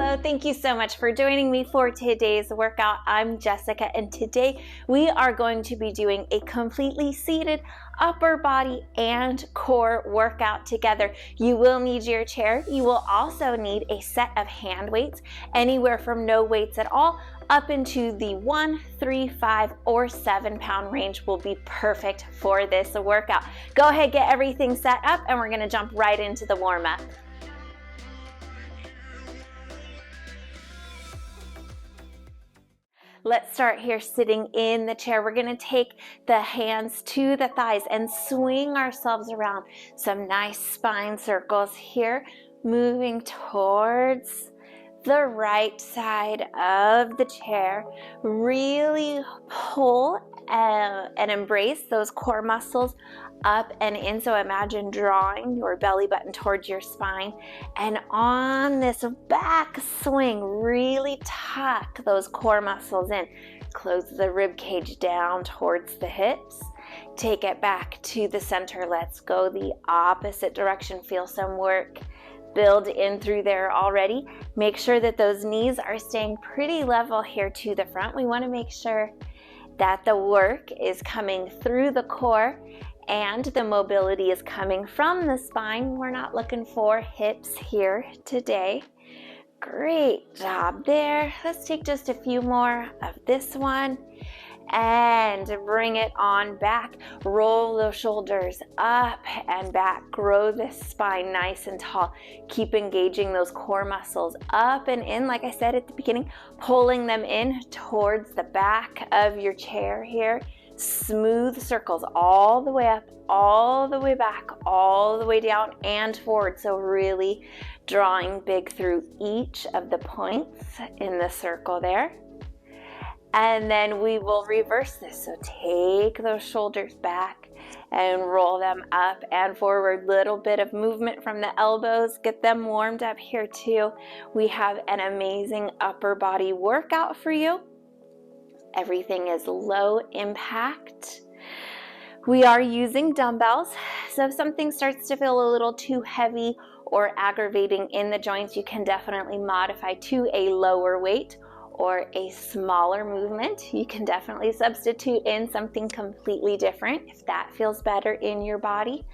Hello, thank you so much for joining me for today's workout. I'm Jessica, and today we are going to be doing a completely seated upper body and core workout together. You will need your chair. You will also need a set of hand weights, anywhere from no weights at all up into the 1, 3, 5, or 7 pound range will be perfect for this workout. Go ahead, get everything set up, and we're gonna jump right into the warm-up. Let's start here sitting in the chair. We're gonna take the hands to the thighs and swing ourselves around. Some nice spine circles here, moving towards the right side of the chair. Really pull and embrace those core muscles up and in. So imagine drawing your belly button towards your spine, and on this back swing, really tuck those core muscles in. Close the rib cage down towards the hips. Take it back to the center. Let's go the opposite direction. Feel some work build in through there already. Make sure that those knees are staying pretty level here to the front. We want to make sure that the work is coming through the core and the mobility is coming from the spine. We're not looking for hips here today. Great job there. Let's take just a few more of this one and bring it on back. Roll those shoulders up and back. Grow this spine nice and tall. Keep engaging those core muscles up and in, like I said at the beginning, pulling them in towards the back of your chair here. Smooth circles all the way up, all the way back, all the way down and forward. So really drawing big through each of the points in the circle there. And then we will reverse this. So take those shoulders back and roll them up and forward. Little bit of movement from the elbows. Get them warmed up here too. We have an amazing upper body workout for you. Everything is low impact. We are using dumbbells. So if something starts to feel a little too heavy or aggravating in the joints, you can definitely modify to a lower weight or a smaller movement. You can definitely substitute in something completely different if that feels better in your body.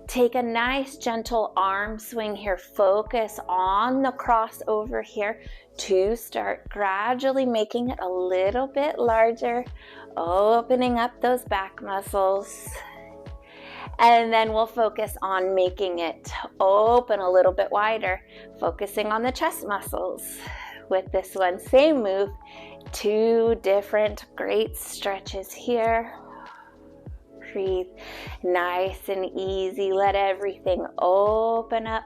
Take a nice gentle arm swing here. Focus on the crossover here to start gradually making it a little bit larger, opening up those back muscles. And then we'll focus on making it open a little bit wider, focusing on the chest muscles. With this one, same move, 2 different great stretches here. Breathe nice and easy. Let everything open up.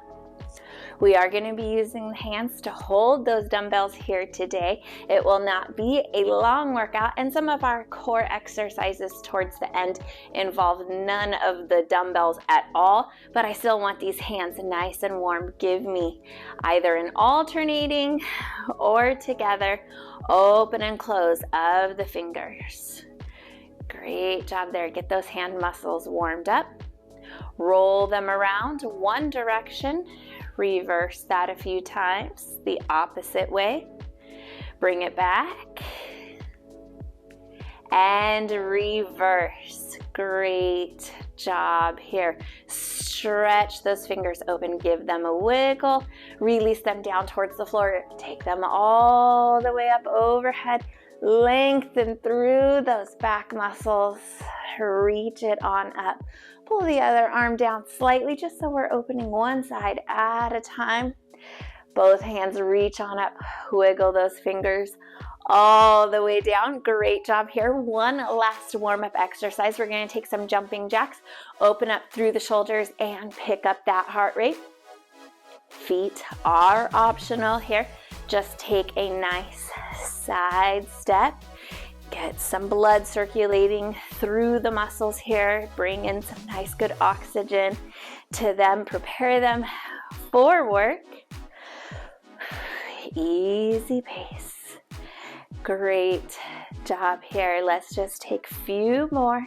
We are going to be using the hands to hold those dumbbells here today. It will not be a long workout, and some of our core exercises towards the end involve none of the dumbbells at all, but I still want these hands nice and warm. Give me either an alternating or together open and close of the fingers. Great job there. Get those hand muscles warmed up. Roll them around one direction. Reverse that a few times, the opposite way. Bring it back and reverse. Great job here. Stretch those fingers open, give them a wiggle, release them down towards the floor, take them all the way up overhead, lengthen through those back muscles, reach it on up. Pull the other arm down slightly just so we're opening one side at a time. Both hands reach on up, wiggle those fingers all the way down. Great job here. One last warm-up exercise. We're going to take some jumping jacks, open up through the shoulders and pick up that heart rate. Feet are optional here. Just take a nice side step. Get some blood circulating through the muscles here. Bring in some nice good oxygen to them. Prepare them for work. Easy pace. Great job here. Let's just take a few more.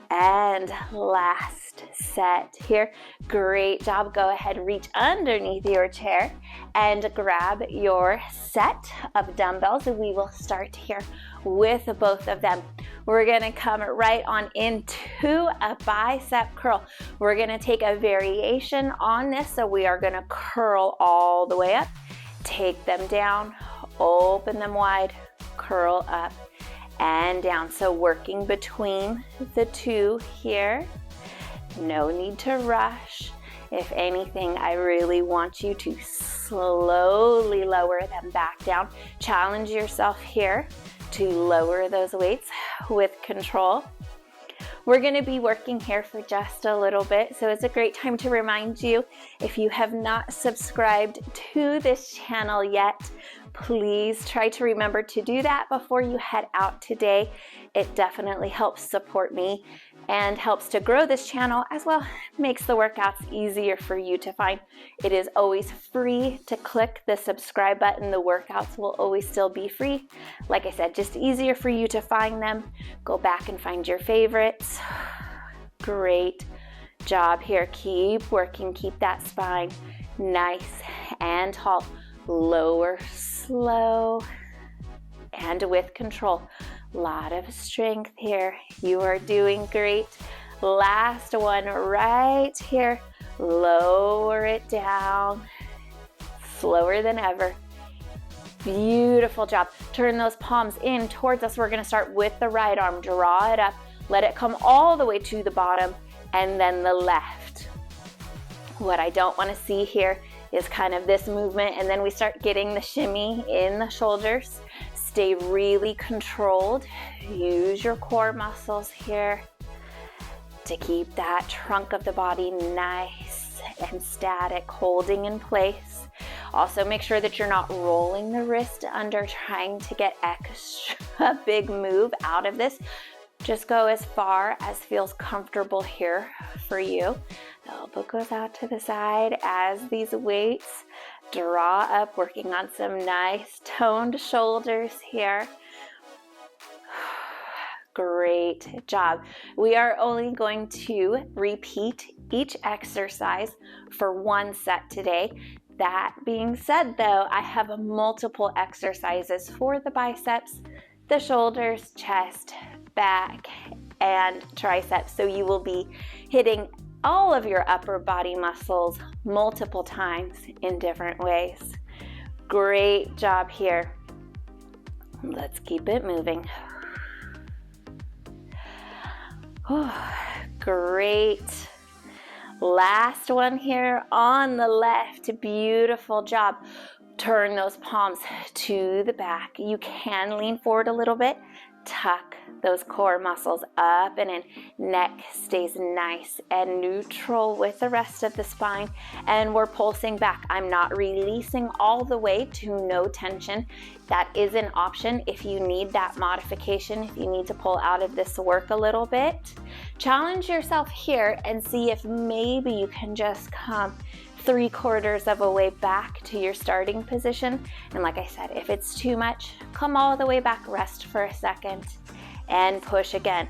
And last set here. Great job. Go ahead, reach underneath your chair and grab your set of dumbbells. We will start here with both of them. We're gonna come right on into a bicep curl. We're gonna take a variation on this, so we are gonna curl all the way up, take them down, open them wide, curl up and down. So working between the two here. No need to rush. If anything, I really want you to slowly lower them back down. Challenge yourself here to lower those weights with control. We're going to be working here for just a little bit, so it's a great time to remind you, if you have not subscribed to this channel yet, please try to remember to do that before you head out today. It definitely helps support me and helps to grow this channel, as well makes the workouts easier for you to find. It is always free to click the subscribe button. The workouts will always still be free. Like I said, just easier for you to find them. Go back and find your favorites. Great job here. Keep working, keep that spine nice and tall. Lower, slow, and with control. Lot of strength here. You are doing great. Last one right here. Lower it down. Slower than ever. Beautiful job. Turn those palms in towards us. We're going to start with the right arm. Draw it up. Let it come all the way to the bottom, and then the left. What I don't want to see here is kind of this movement, and then we start getting the shimmy in the shoulders. Stay really controlled. Use your core muscles here to keep that trunk of the body nice and static, holding in place. Also, make sure that you're not rolling the wrist under, trying to get extra big move out of this. Just go as far as feels comfortable here for you. The elbow goes out to the side as these weights draw up, working on some nice toned shoulders here. Great job. We are only going to repeat each exercise for one set today. That being said, though, I have multiple exercises for the biceps, the shoulders, chest, back, and triceps. So you will be hitting all of your upper body muscles multiple times in different ways. Great job here. Let's keep it moving. Oh, great. Last one here on the left. Beautiful job. Turn those palms to the back. You can lean forward a little bit. Tuck those core muscles up and in. Neck stays nice and neutral with the rest of the spine, and we're pulsing back. I'm not releasing all the way to no tension. That is an option if you need that modification, if you need to pull out of this work a little bit. Challenge yourself here and see if maybe you can just come 3/4 of a way back to your starting position. And like I said, if it's too much, come all the way back, rest for a second, and push again.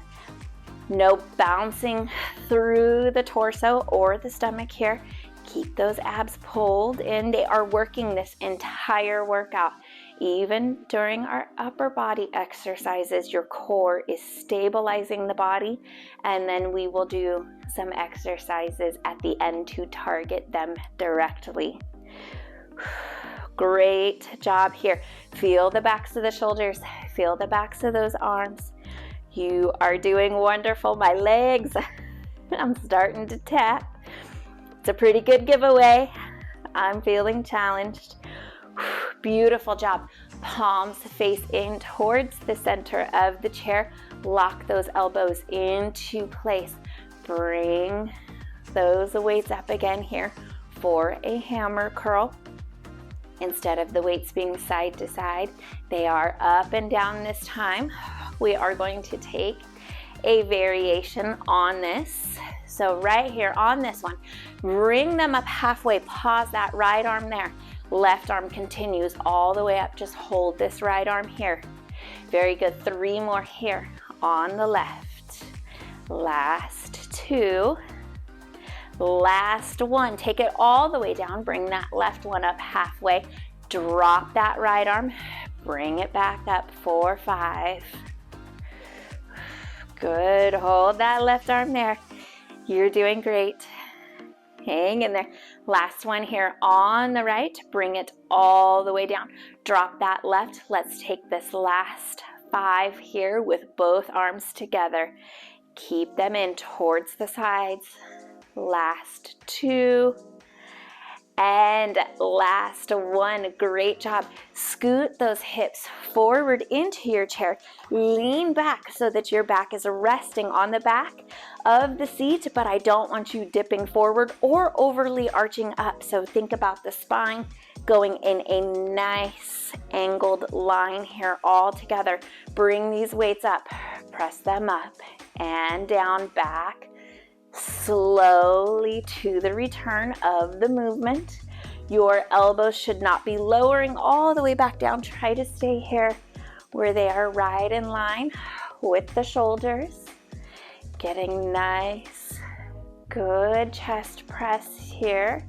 No bouncing through the torso or the stomach here. Keep those abs pulled in. They are working this entire workout. Even during our upper body exercises, your core is stabilizing the body, and then we will do some exercises at the end to target them directly. Great job here. Feel the backs of the shoulders, feel the backs of those arms. You are doing wonderful. My legs, I'm starting to tap. It's a pretty good giveaway. I'm feeling challenged. Beautiful job. Palms face in towards the center of the chair. Lock those elbows into place. Bring those weights up again here for a hammer curl. Instead of the weights being side to side, they are up and down this time. We are going to take a variation on this. So right here on this one, bring them up halfway. Pause that right arm there. Left arm continues all the way up. Just hold this right arm here. Very good. 3 more here on the left. Last 2. Last one, take it all the way down, bring that left one up halfway, drop that right arm, bring it back up, 4, 5. Good, hold that left arm there. You're doing great. Hang in there. Last one here on the right, bring it all the way down. Drop that left. Let's take this last 5 here with both arms together. Keep them in towards the sides. Last 2. And last one, great job. Scoot those hips forward into your chair. Lean back so that your back is resting on the back of the seat, but I don't want you dipping forward or overly arching up. So think about the spine going in a nice angled line here all together. Bring these weights up, press them up and down, back. Slowly to the return of the movement. Your elbows should not be lowering all the way back down. Try to stay here where they are right in line with the shoulders. Getting nice, good chest press here.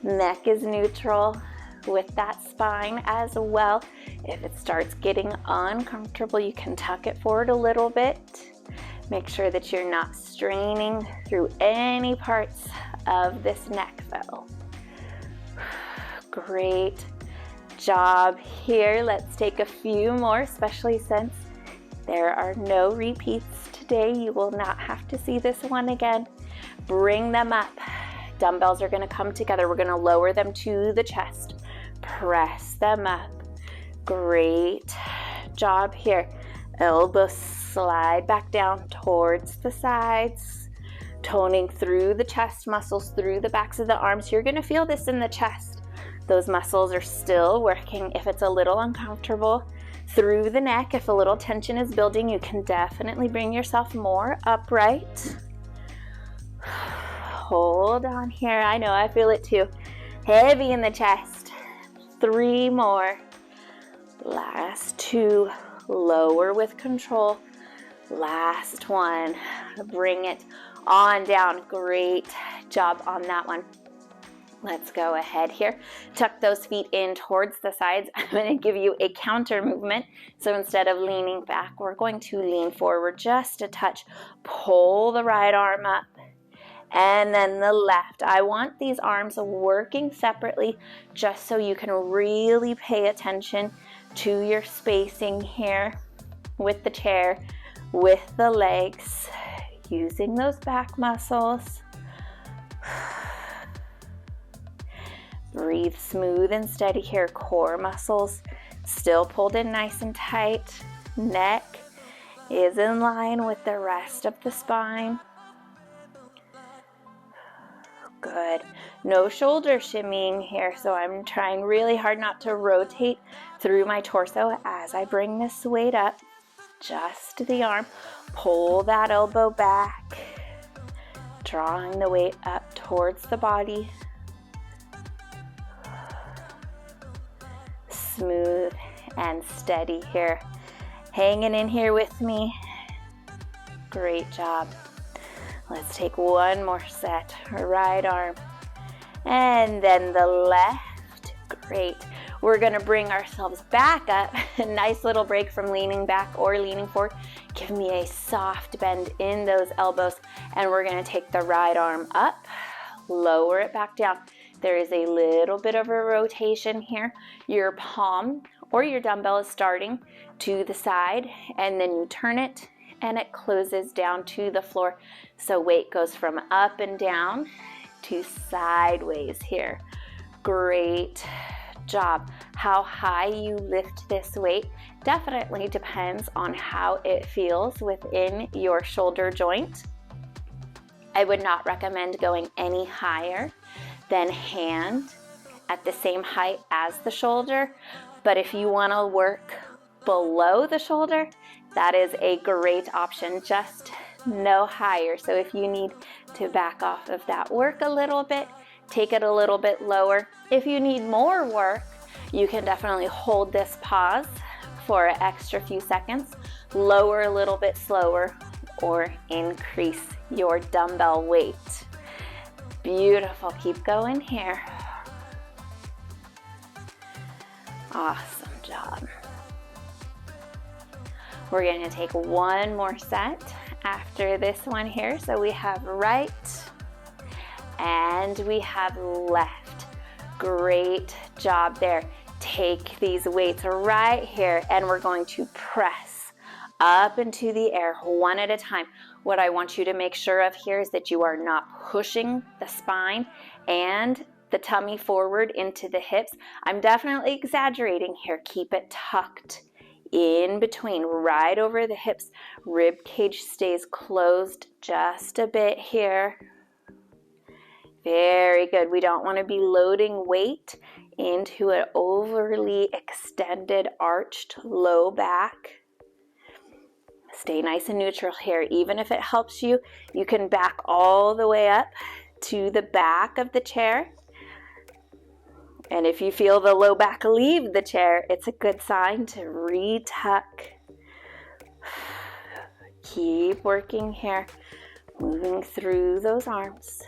Neck is neutral with that spine as well. If it starts getting uncomfortable, you can tuck it forward a little bit. Make sure that you're not straining through any parts of this neck though. Great job here. Let's take a few more, especially since there are no repeats today. You will not have to see this one again. Bring them up. Dumbbells are going to come together. We're going to lower them to the chest. Press them up. Great job here. Elbows slide back down towards the sides, toning through the chest muscles, through the backs of the arms. You're going to feel this in the chest. Those muscles are still working. If it's a little uncomfortable through the neck, if a little tension is building, you can definitely bring yourself more upright. Hold on here. I know, I feel it too. Heavy in the chest. 3 more. Last 2. Lower with control. Last one. Bring it on down. Great job on that one. Let's go ahead here. Tuck those feet in towards the sides. I'm going to give you a counter movement. So instead of leaning back, we're going to lean forward just a touch. Pull the right arm up and then the left. I want these arms working separately just so you can really pay attention to your spacing here with the chair, with the legs, using those back muscles. Breathe smooth and steady here. Core muscles still pulled in nice and tight. Neck is in line with the rest of the spine. Good. No shoulder shimmying here, so I'm trying really hard not to rotate through my torso as I bring this weight up. Just the arm. Pull that elbow back. Drawing the weight up towards the body. Smooth and steady here. Hanging in here with me. Great job. Let's take one more set. Right arm. And then the left. Great. We're going to bring ourselves back up. A nice little break from leaning back or leaning forward. Give me a soft bend in those elbows. And we're going to take the right arm up. Lower it back down. There is a little bit of a rotation here. Your palm or your dumbbell is starting to the side, and then you turn it and it closes down to the floor. So weight goes from up and down to sideways here. Great job. How high you lift this weight definitely depends on how it feels within your shoulder joint. I would not recommend going any higher than hand at the same height as the shoulder. But if you want to work below the shoulder, that is a great option, just no higher. So if you need to back off of that work a little bit, take it a little bit lower. If you need more work, you can definitely hold this pause for an extra few seconds, lower a little bit slower, or increase your dumbbell weight. Beautiful, keep going here. Awesome job. We're going to take one more set after this one here. So we have right and we have left. Great job there. Take these weights right here and we're going to press up into the air one at a time. What I want you to make sure of here is that you are not pushing the spine and the tummy forward into the hips. I'm definitely exaggerating here. Keep it tucked in between, right over the hips. Rib cage stays closed just a bit here. Very good. We don't want to be loading weight into an overly extended, arched low back. Stay nice and neutral here. Even if it helps you, you can back all the way up to the back of the chair. And if you feel the low back leave the chair, it's a good sign to retuck. Keep working here, moving through those arms.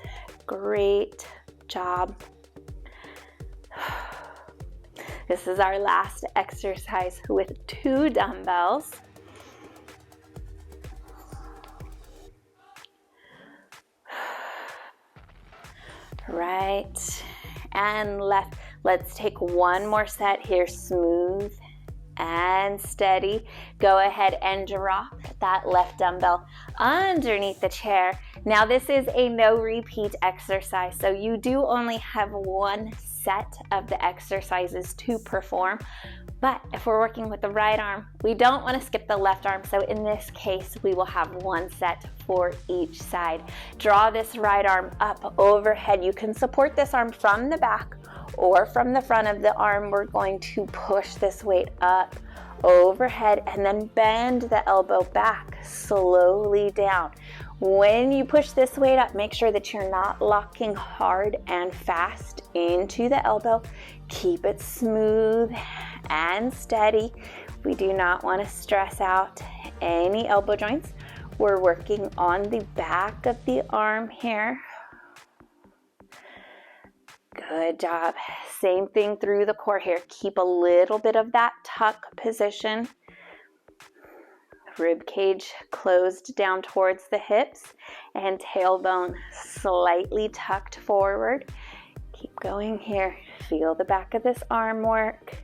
Great job. This is our last exercise with 2 dumbbells. Right and left. Let's take one more set here, smooth and steady. Go ahead and drop that left dumbbell underneath the chair. Now this is a no repeat exercise, so you do only have one set of the exercises to perform. But if we're working with the right arm, we don't want to skip the left arm. So in this case, we will have one set for each side. Draw this right arm up overhead. You can support this arm from the back or from the front of the arm. We're going to push this weight up overhead and then bend the elbow back slowly down. When you push this weight up, make sure that you're not locking hard and fast into the elbow. Keep it smooth and steady. We do not want to stress out any elbow joints. We're working on the back of the arm here. Good job. Same thing through the core here. Keep a little bit of that tuck position. Rib cage closed down towards the hips and tailbone slightly tucked forward. Keep going here. Feel the back of this arm work.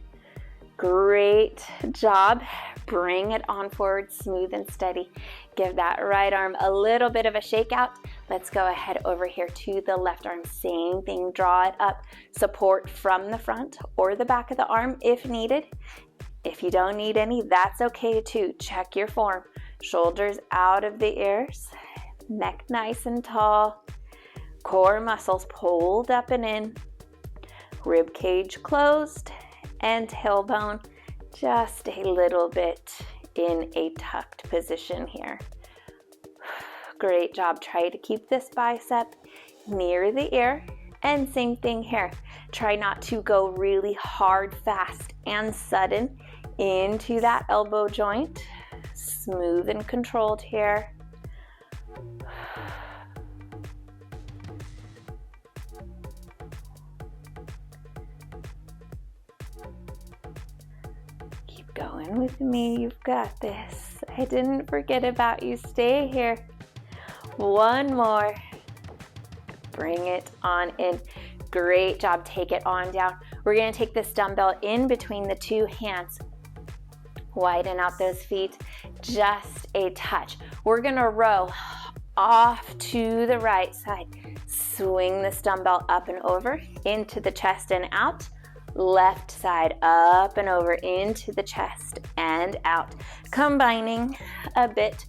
Great job. Bring it on forward, smooth and steady. Give that right arm a little bit of a shake out. Let's go ahead over here to the left arm. Same thing, draw it up. Support from the front or the back of the arm if needed. If you don't need any, that's okay too. Check your form. Shoulders out of the ears, neck nice and tall, core muscles pulled up and in, rib cage closed, and tailbone just a little bit in a tucked position here. Great job. Try to keep this bicep near the ear. And same thing here. Try not to go really hard, fast, and sudden into that elbow joint. Smooth and controlled here. Keep going with me. You've got this. I didn't forget about you. Stay here. One more. Bring it on in. Great job. Take it on down. We're going to take this dumbbell in between the 2 hands. Widen out those feet just a touch. We're going to row off to the right side. Swing this dumbbell up and over into the chest and out. Left side up and over into the chest and out. Combining a bit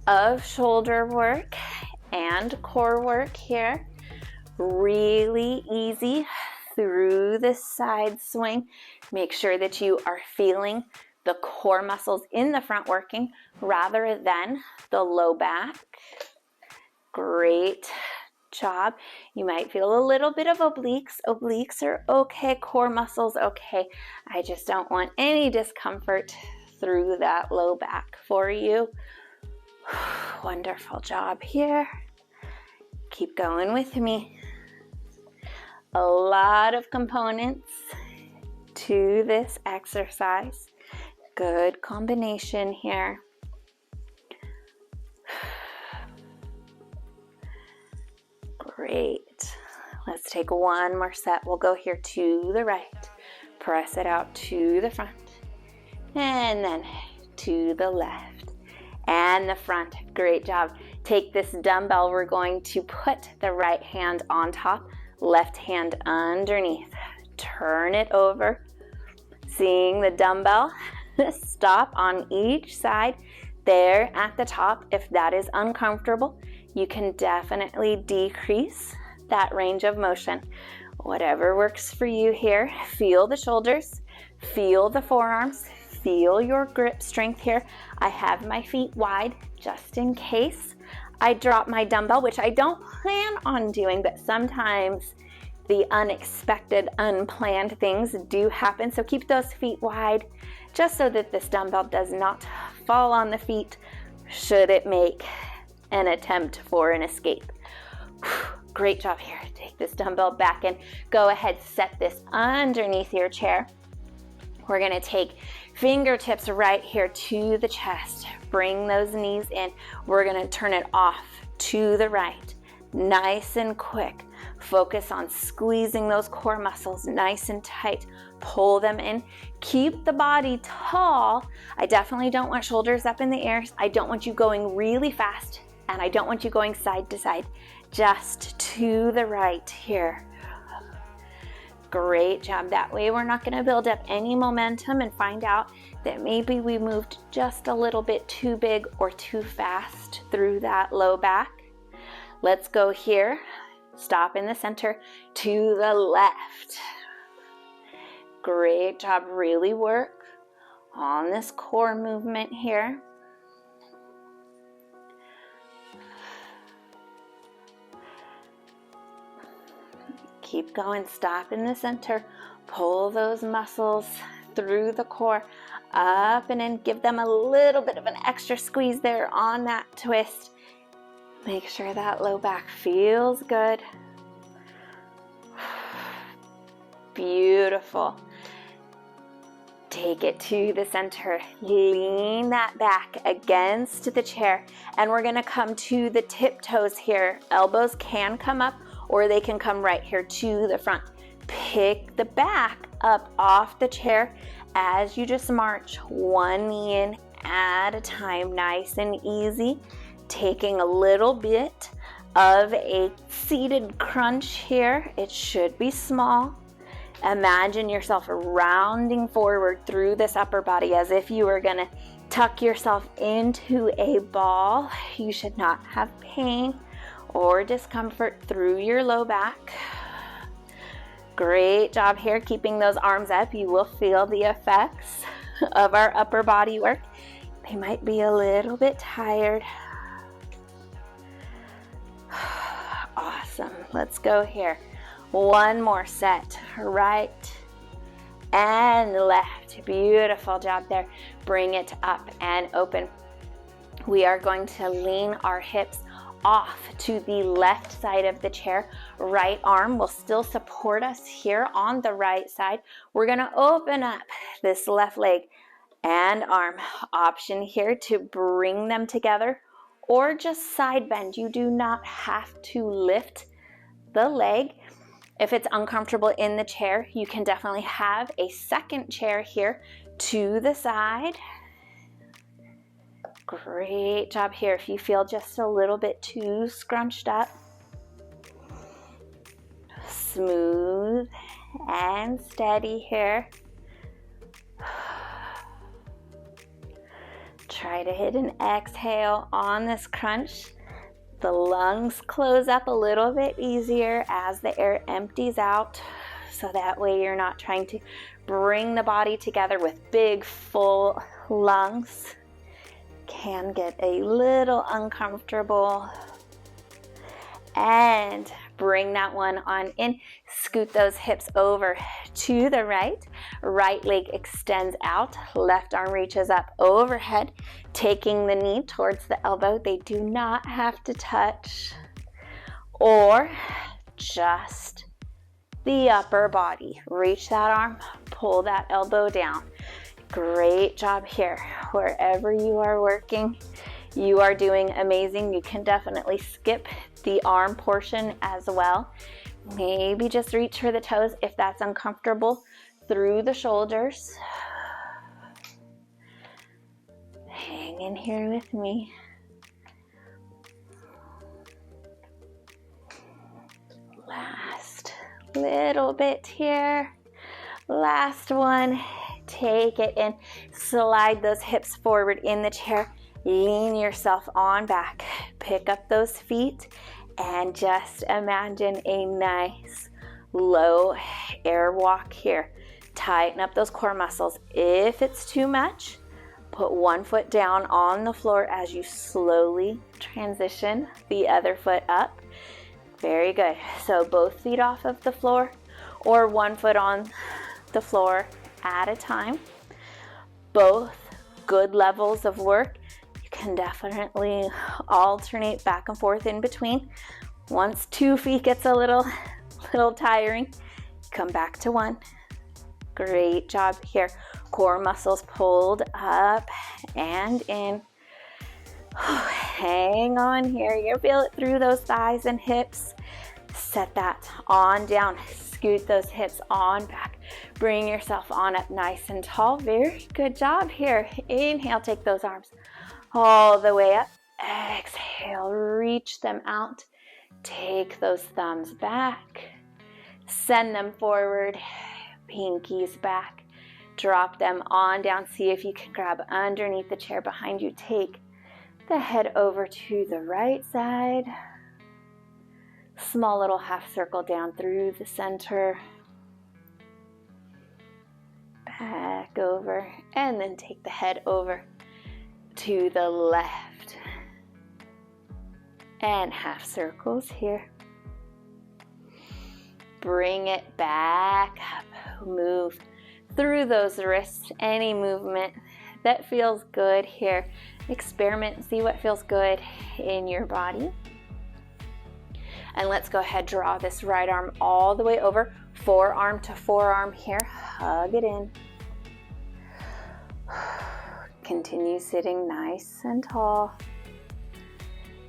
of shoulder work and core work here. Really easy through the side swing. Make sure that you are feeling the core muscles in the front working rather than the low back. Great job. You might feel a little bit of obliques. Obliques are okay. Core muscles okay. I just don't want any discomfort through that low back for you. Wonderful job here. Keep going with me. A lot of components to this exercise. Good combination here. Great. Let's take one more set. We'll go here to the right. Press it out to the front. And then to the left. And the front. Great job. Take this dumbbell. We're going to put the right hand on top, left hand underneath. Turn it over. Seeing the dumbbell stop on each side there at the top. If that is uncomfortable, you can definitely decrease that range of motion. Whatever works for you here. Feel the shoulders, feel the forearms, feel your grip strength here. I have my feet wide just in case I drop my dumbbell, which I don't plan on doing, but sometimes the unexpected, unplanned things do happen. So keep those feet wide just so that this dumbbell does not fall on the feet should it make an attempt for an escape. Great job here. Take this dumbbell back and go ahead, set this underneath your chair. We're gonna take fingertips right here to the chest. Bring those knees in. We're gonna turn it off to the right. Nice and quick. Focus on squeezing those core muscles nice and tight. Pull them in. Keep the body tall. I definitely don't want shoulders up in the air. I don't want you going really fast, and I don't want you going side to side. Just to the right here. Great job. That way we're not going to build up any momentum and find out that maybe we moved just a little bit too big or too fast through that low back. Let's go here. Stop in the center to the left. Great job. Really work on this core movement here. Keep going. Stop in the center. Pull those muscles through the core, up and in. Give them a little bit of an extra squeeze there on that twist. Make sure that low back feels good. Beautiful. Take it to the center. Lean that back against the chair. And we're going to come to the tiptoes here. Elbows can come up or they can come right here to the front. Pick the back up off the chair as you just march one knee in at a time. Nice and easy. Taking a little bit of a seated crunch here. It should be small. Imagine yourself rounding forward through this upper body as if you were gonna tuck yourself into a ball. You should not have pain or discomfort through your low back. Great job here, keeping those arms up. You will feel the effects of our upper body work. They might be a little bit tired. Awesome. Let's go here. One more set. Right and left. Beautiful job there. Bring it up and open. We are going to lean our hips off to the left side of the chair. Right arm will still support us here on the right side. We're going to open up this left leg and arm. Option here to bring them together or just side bend. You do not have to lift the leg. If it's uncomfortable in the chair, you can definitely have a second chair here to the side. Great job here. If you feel just a little bit too scrunched up, smooth and steady here. Try to hit an exhale on this crunch. The lungs close up a little bit easier as the air empties out, so that way you're not trying to bring the body together with big, full lungs. Can get a little uncomfortable. And bring that one on in. Scoot those hips over to the right. Right leg extends out. Left arm reaches up overhead, taking the knee towards the elbow. They do not have to touch. Or just the upper body. Reach that arm, pull that elbow down. Great job here. Wherever you are working, you are doing amazing. You can definitely skip the arm portion as well. Maybe just reach for the toes if that's uncomfortable, through the shoulders. Hang in here with me. Last little bit here. Last one. Take it in. Slide those hips forward in the chair. Lean yourself on back. Pick up those feet and just imagine a nice low air walk here. Tighten up those core muscles. If it's too much, put one foot down on the floor as you slowly transition the other foot up. Very good. So both feet off of the floor or one foot on the floor at a time. Both good levels of work. You can definitely alternate back and forth in between. Once 2 feet gets a little tiring, come back to one. Great job here. Core muscles pulled up and in. Hang on here. You feel it through those thighs and hips. Set that on down. Scoot those hips on back. Bring yourself on up nice and tall. Very good job here. Inhale, take those arms all the way up. Exhale, reach them out. Take those thumbs back. Send them forward. Pinkies back. Drop them on down. See if you can grab underneath the chair behind you. Take the head over to the right side. Small little half circle down through the center. Back over. And then take the head over to the left. And half circles here. Bring it back up. Move through those wrists. Any movement that feels good here. Experiment and see what feels good in your body. And let's go ahead, draw this right arm all the way over. Forearm to forearm here. Hug it in. Continue sitting nice and tall.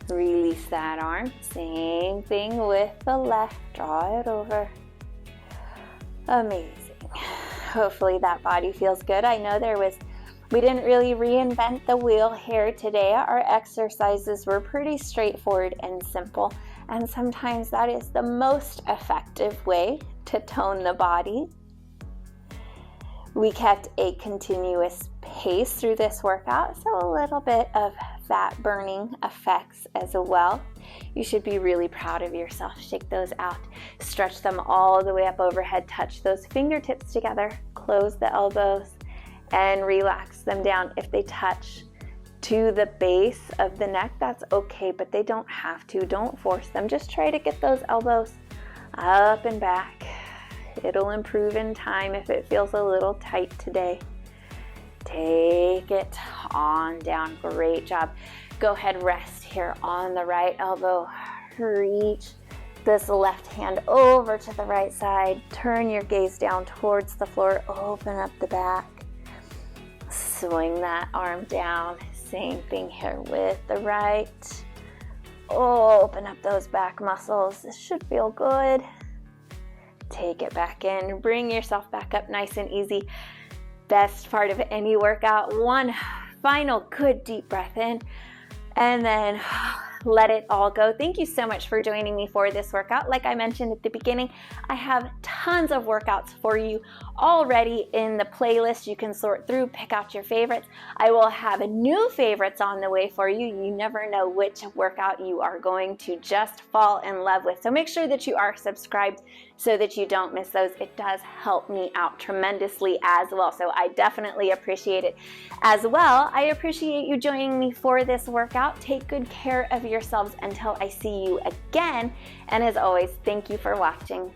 Release that arm. Same thing with the left. Draw it over. Amazing. Hopefully that body feels good. I know we didn't really reinvent the wheel here today. Our exercises were pretty straightforward and simple. And sometimes that is the most effective way to tone the body. We kept a continuous pace through this workout, so a little bit of fat burning effects as well. You should be really proud of yourself. Shake those out. Stretch them all the way up overhead. Touch those fingertips together. Close the elbows and relax them down. If they touch to the base of the neck, that's okay, but they don't have to. Don't force them. Just try to get those elbows up and back. It'll improve in time if it feels a little tight today. Take it on down. Great job. Go ahead, rest here on the right elbow. Reach this left hand over to the right side. Turn your gaze down towards the floor. Open up the back. Swing that arm down. Same thing here with the right. Open up those back muscles. This should feel good. Take it back in. Bring yourself back up nice and easy. Best part of any workout. One final good deep breath in. And then let it all go. Thank you so much for joining me for this workout. Like I mentioned at the beginning, I have tons of workouts for you already in the playlist. You can sort through, pick out your favorites. I will have new favorites on the way for you. You never know which workout you are going to just fall in love with. So make sure that you are subscribed so that you don't miss those. It does help me out tremendously as well. So I definitely appreciate it as well. I appreciate you joining me for this workout. Take good care of yourselves until I see you again. And as always, thank you for watching.